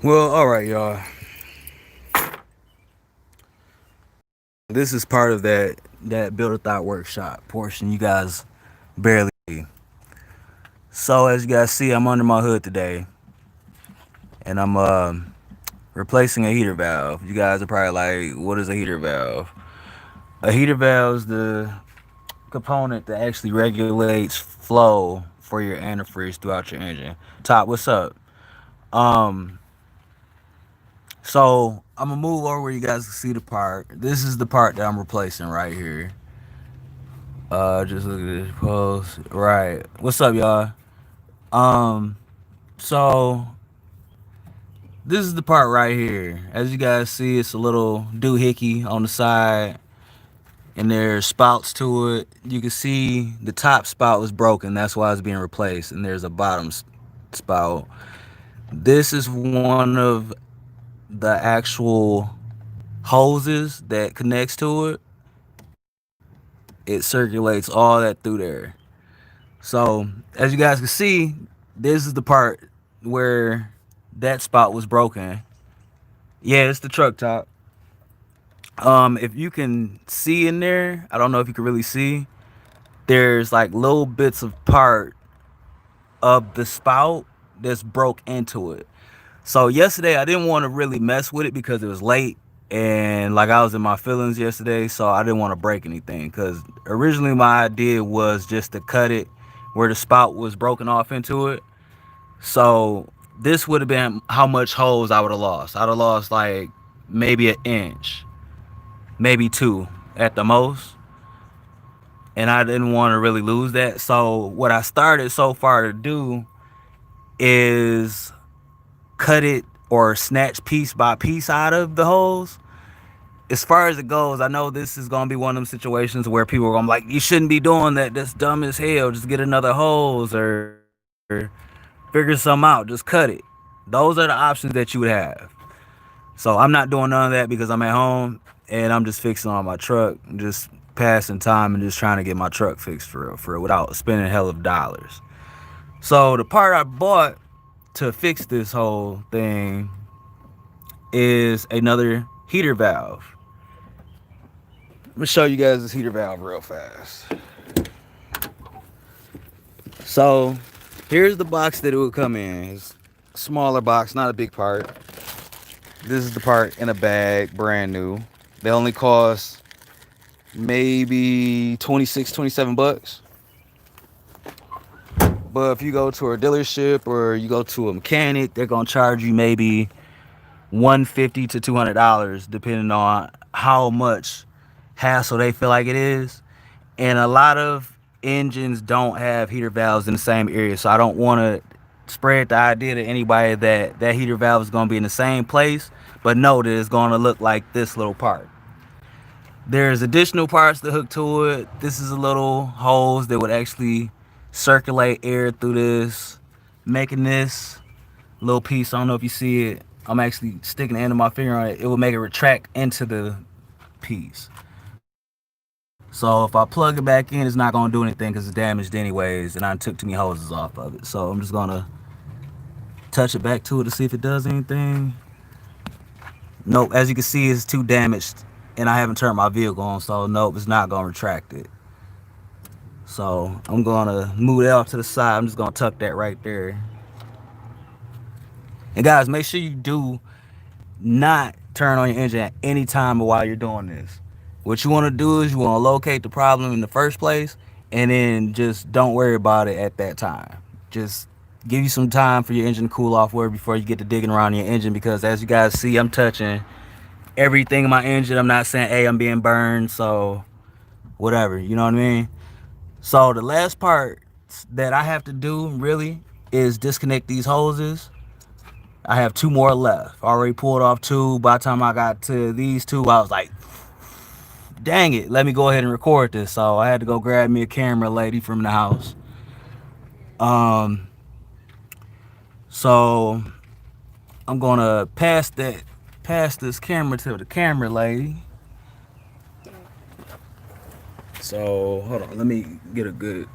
Well, all right, y'all. This is part of that Build-A-Thot workshop portion you guys barely see. So as you guys see, I'm under my hood today, and I'm replacing a heater valve. You guys are probably like, "What is a heater valve?" A heater valve is the component that actually regulates flow for your antifreeze throughout your engine. Top, what's up? Um, so I'm gonna move over where you guys can see the part. This is the part that I'm replacing right here. Just look at this post. Right. What's up, y'all? Um, so this is the part right here. As you guys see, it's a little doohickey on the side, and there's spouts to it. You can see the top spout was broken. That's why it's being replaced, and there's a bottom spout. This is one of the actual hoses that connects to it. It circulates all that through there. So as you guys can see, this is the part where that spot was broken. Yeah, it's the truck top. If you can see in there, I don't know if you can really see. There's like little bits of part of the spout that's broke into it. So yesterday I didn't want to really mess with it because it was late and like I was in my feelings yesterday, so I didn't want to break anything. Because originally my idea was just to cut it where the spout was broken off into it. So this would have been how much hose I would have lost. I'd have lost like maybe an inch, maybe two at the most. And I didn't want to really lose that. So what I started so far to do is cut it or snatch piece by piece out of the hose. As far as it goes, I know this is gonna be one of them situations where people are gonna be like, you shouldn't be doing that. That's dumb as hell. Just get another hose or figure something out. Just cut it. Those are the options that you would have. So I'm not doing none of that because I'm at home and I'm just fixing on my truck, just passing time and just trying to get my truck fixed for real, without spending hell of dollars. So the part I bought to fix this whole thing is another heater valve. Let me show you guys this heater valve real fast. So here's the box that it would come in. It's a smaller box, not a big part. This is the part in a bag, brand new. They only cost maybe 26, 27 bucks. But if you go to a dealership or you go to a mechanic, they're gonna charge you maybe $150 to $200 depending on how much hassle they feel like it is. And a lot of engines don't have heater valves in the same area, so I don't want to spread the idea to anybody that that heater valve is going to be in the same place, but know that it's going to look like this little part. There's additional parts to hook to it. This is a little hose that would actually circulate air through this, making this little piece. I don't know if you see it. I'm actually sticking the end of my finger on it. It will make it retract into the piece. So if I plug it back in, it's not gonna do anything because it's damaged anyways, and I took too many hoses off of it. So I'm just gonna touch it back to it to see if it does anything. Nope, as you can see, it's too damaged, and I haven't turned my vehicle on, so nope, it's not gonna retract it. So I'm gonna move that off to the side. I'm just gonna tuck that right there. And guys, make sure you do not turn on your engine at any time while you're doing this. What you want to do is you want to locate the problem in the first place and then just don't worry about it at that time. Just give you some time for your engine to cool off before you get to digging around your engine, because as you guys see, I'm touching everything in my engine. I'm not saying, hey, I'm being burned, so whatever, you know what I mean? So the last part that I have to do really is disconnect these hoses. I have two more left. I already pulled off two. By the time I got to these two, I was like, dang it, let me go ahead and record this. So I had to go grab me a camera lady from the house. Um, so I'm gonna pass this camera to the camera lady. So hold on, let me get a good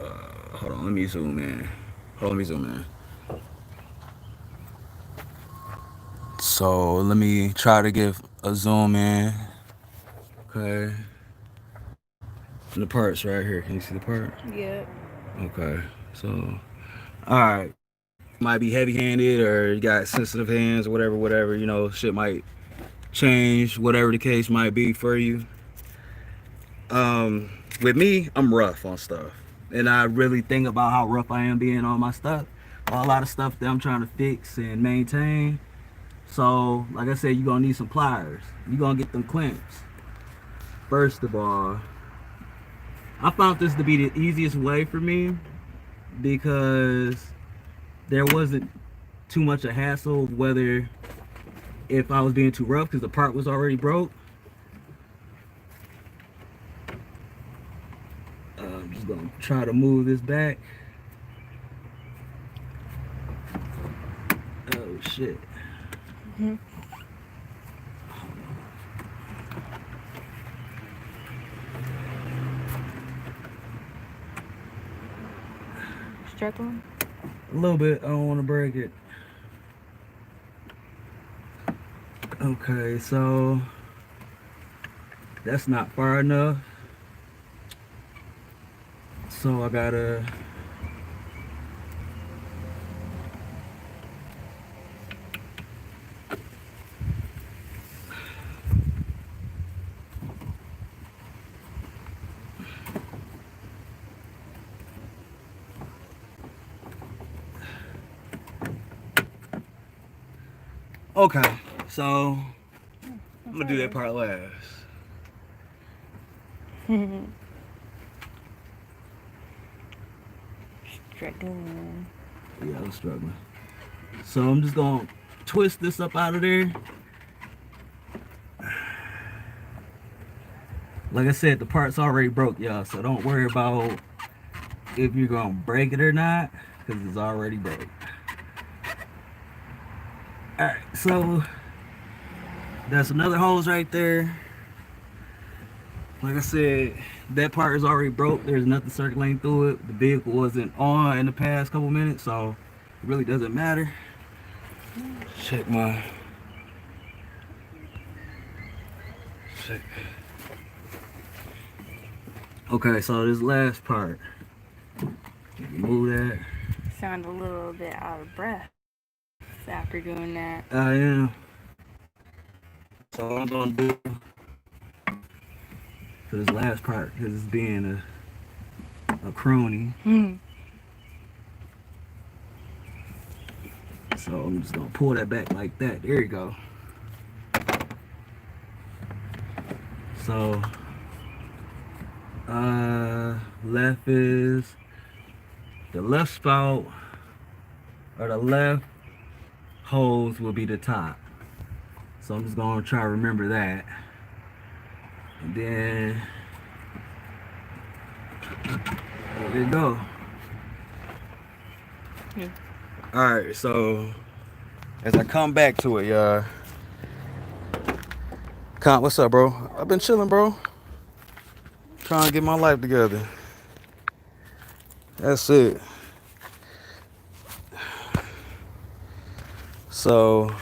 hold on, let me zoom in. Hold on, let me zoom in. So let me try to give a zoom in. Okay. And the parts right here. Can you see the part? Yep. Okay. So, all right. Might be heavy-handed or you got sensitive hands, whatever. You know, shit might change, whatever the case might be for you. With me, I'm rough on stuff, and I really think about how rough I am being on my stuff. A lot of stuff that I'm trying to fix and maintain. So, like I said, you're gonna need some pliers. You're gonna get them clamps. First of all, I found this to be the easiest way for me because there wasn't too much a hassle whether if I was being too rough because the part was already broke. I'm just gonna try to move this back. Oh shit. Hmm. Struggling. A little bit. I don't want to break it. Okay, so that's not far enough. So I gotta. Okay, so I'm gonna do that part last. Struggling. Yeah, I was struggling. So I'm just gonna twist this up out of there. Like I said, the part's already broke, y'all. So don't worry about if you're gonna break it or not, because it's already broke. Alright, so that's another hose right there. Like I said, that part is already broke. There's nothing circulating through it. The vehicle wasn't on in the past couple minutes, so it really doesn't matter. Check my check. Okay, so this last part. Move that. Sound a little bit out of breath after doing that. I am. So I'm gonna do for this last part because it's being a crony. So I'm just gonna pull that back like that. There you go. So left is the left spout or the left hose will be the top. So I'm just gonna try to remember that. And then there you go. Yeah. Alright, so as I come back to it, y'all. What's up, bro? I've been chilling, bro. Trying to get my life together. That's it. So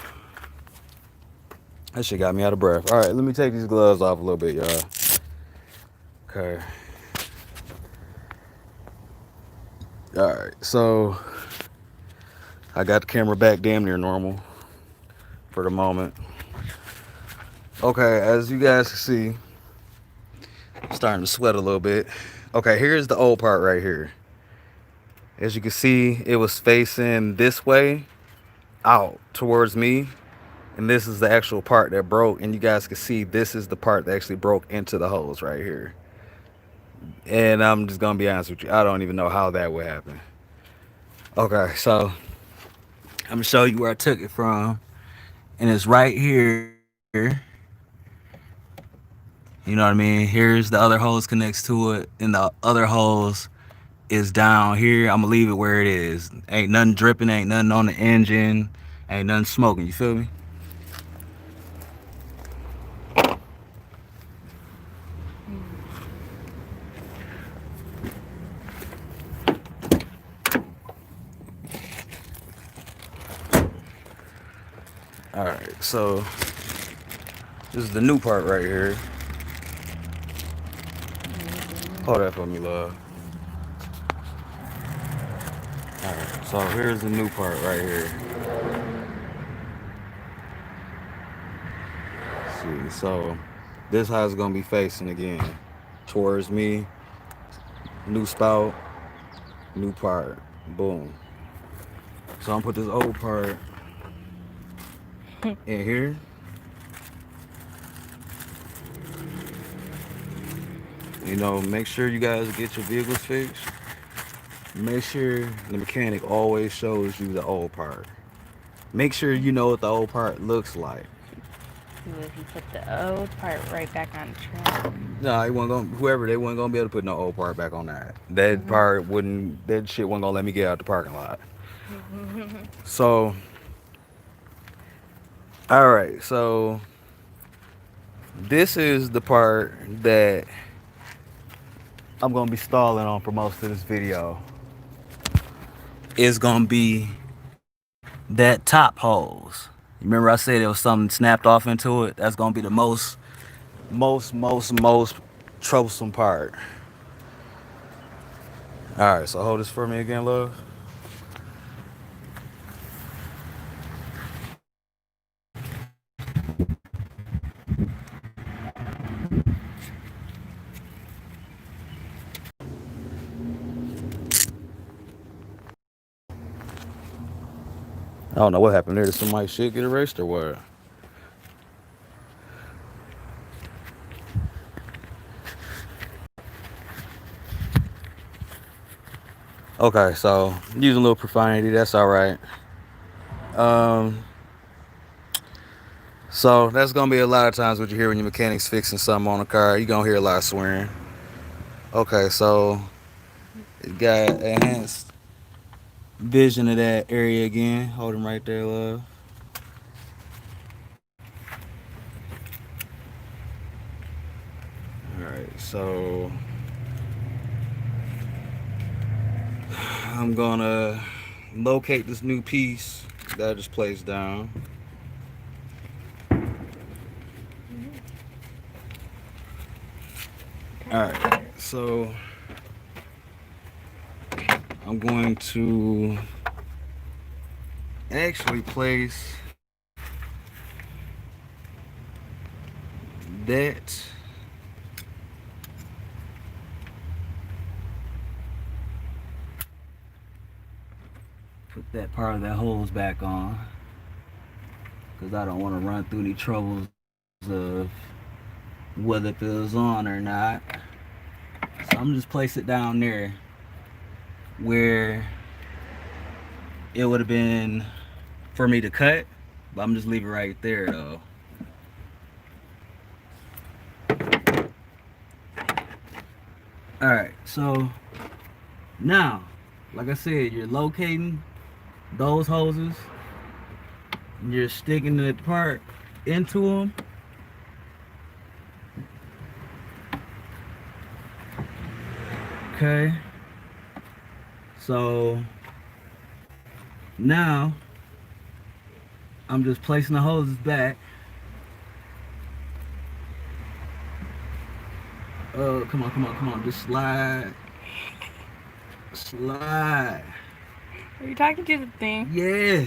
that shit got me out of breath. Alright, let me take these gloves off a little bit, y'all. Okay. Alright, so I got the camera back damn near normal for the moment. Okay, as you guys can see, I'm starting to sweat a little bit. Okay, here's the old part right here. As you can see, it was facing this way out towards me. And this is the actual part that broke. And you guys can see this is the part that actually broke into the hose right here. And I'm just going to be honest with you. I don't even know how that would happen. Okay, so I'm going to show you where I took it from. And it's right here. You know what I mean? Here's the other hose connects to it. And the other hose is down here. I'm going to leave it where it is. Ain't nothing dripping. Ain't nothing on the engine. Ain't nothing smoking. You feel me? Alright, so this is the new part right here. Hold that for me, love. Alright, so here's the new part right here. See, so this how it's gonna be facing again. Towards me, new spout, new part. Boom. So I'm gonna put this old part in here. You know, make sure you guys get your vehicles fixed. Make sure the mechanic always shows you the old part. Make sure you know what the old part looks like. If you put the old part right back on track. No, they wasn't gonna, whoever, they wasn't gonna be able to put no old part back on that. That part wouldn't, that shit wasn't gonna let me get out the parking lot. So, all right, so this is the part that I'm gonna be stalling on for most of this video. It's gonna be that top hose. Remember I said there was something snapped off into it? That's gonna be the most troublesome part. All right, so hold this for me again, love. I don't know what happened there. Did somebody's shit get erased or what? Okay, so using a little profanity, that's all right. So that's gonna be a lot of times what you hear when your mechanic's fixing something on a car. You're gonna hear a lot of swearing. Okay, so it got enhanced vision of that area again. Hold him right there, love. Alright, so I'm gonna locate this new piece that I just placed down. Alright, so I'm going to actually place that put that part of that hose back on because I don't want to run through any troubles of whether it feels on or not. So I'm just place it down there where it would have been for me to cut, but I'm just leave it right there though. Alright, so now, like I said, you're locating those hoses, you're sticking the part into them. Okay, so now I'm just placing the hoses back. Oh, come on, just slide. Slide. Are you talking to the thing? Yeah.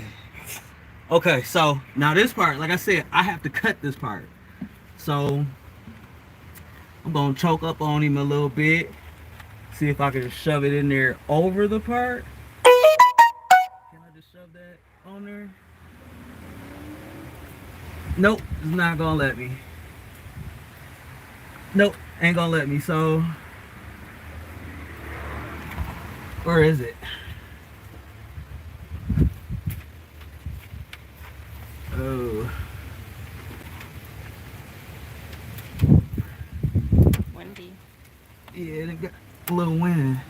Okay, so now this part, like I said, I have to cut this part. So I'm gonna choke up on him a little bit. See if I can shove it in there over the part. Can I just shove that on there? Nope, it's not gonna let me. Nope, ain't gonna let me. So where is it? Oh. Windy. Yeah, it got a little wind.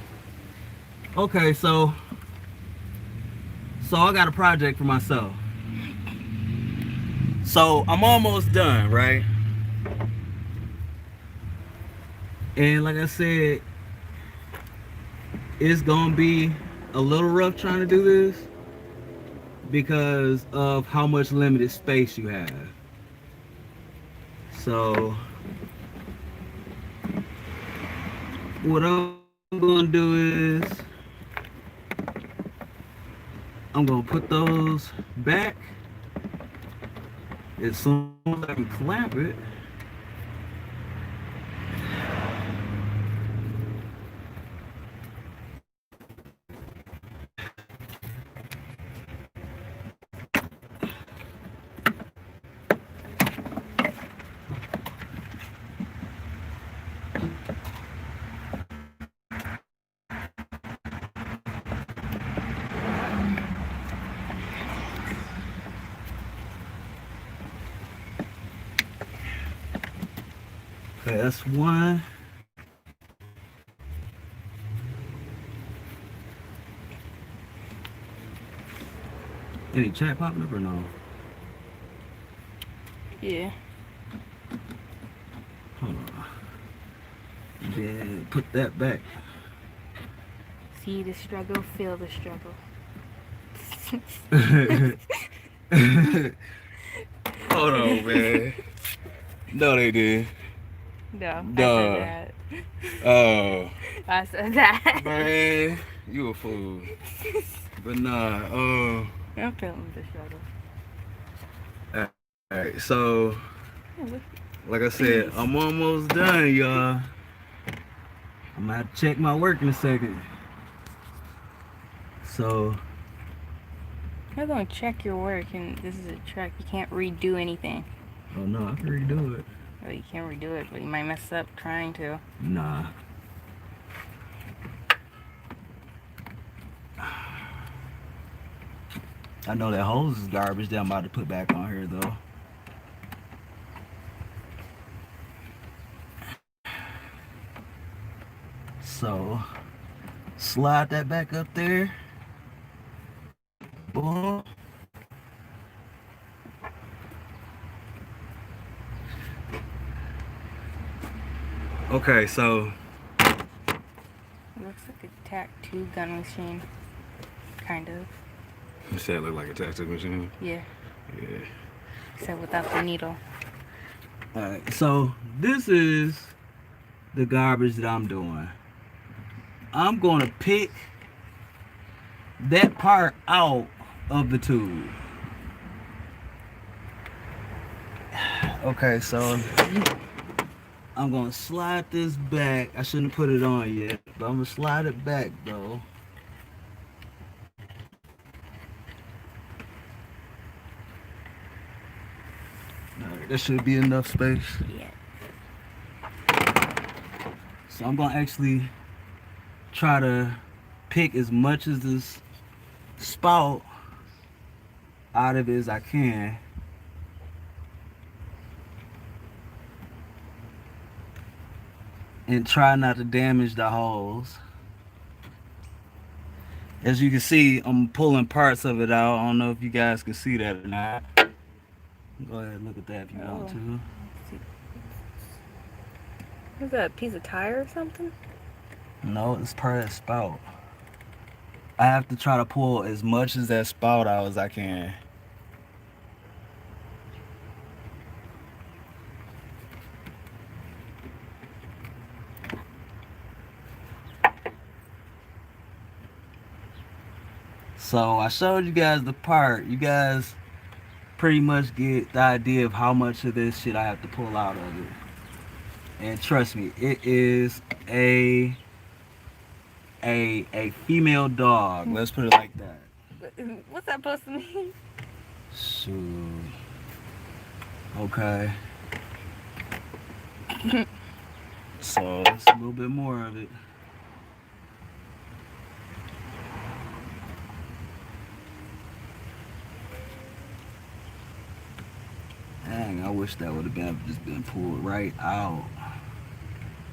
Okay, so I got a project for myself. So I'm almost done, right? And like I said, it's gonna be a little rough trying to do this, because of how much limited space you have. So what I'm gonna do is I'm gonna put those back as soon as I can clamp it. Okay, that's one. Any chat popping up or no? Yeah. Hold on. Then put that back. See the struggle, feel the struggle. Hold on, man. No, they did. No, Duh. I said Oh, that. I said that. man, you a fool. But nah, I'm feeling the struggle. alright, so Oh, like I said, I'm almost done, y'all. I'm gonna have to check my work in a second. So, you're gonna check your work, and this is a truck. You can't redo anything. oh no, I can redo it. Well, you can't redo it, but you might mess up trying to. Nah. I know that hose is garbage that I'm about to put back on here though. So, slide that back up there. Boom. Okay, so It looks like a tattoo gun machine. Kind of. you said it looked like a tattoo machine. Yeah. Yeah. Except without the needle. Alright, so this is the garbage that I'm doing. I'm gonna pick that part out of the tube. Okay, so I'm gonna slide this back. I shouldn't put it on yet, but I'm gonna slide it back though. Alright, there should be enough space. Yeah. So I'm gonna actually try to pick as much of this spout out of it as I can. And try not to damage the holes. As you can see, I'm pulling parts of it out. I don't know if you guys can see that or not. Go ahead and look at that if you want to. Is that a piece of tire or something? No, it's part of that spout. I have to try to pull as much of that spout out as I can. So I showed you guys the part. You guys pretty much get the idea of how much of this shit I have to pull out of it. And trust me, it is a female dog. Let's put it like that. What's that supposed to mean? Shoot. Okay. So it's a little bit more of it. Dang, I wish that would have been just been pulled right out.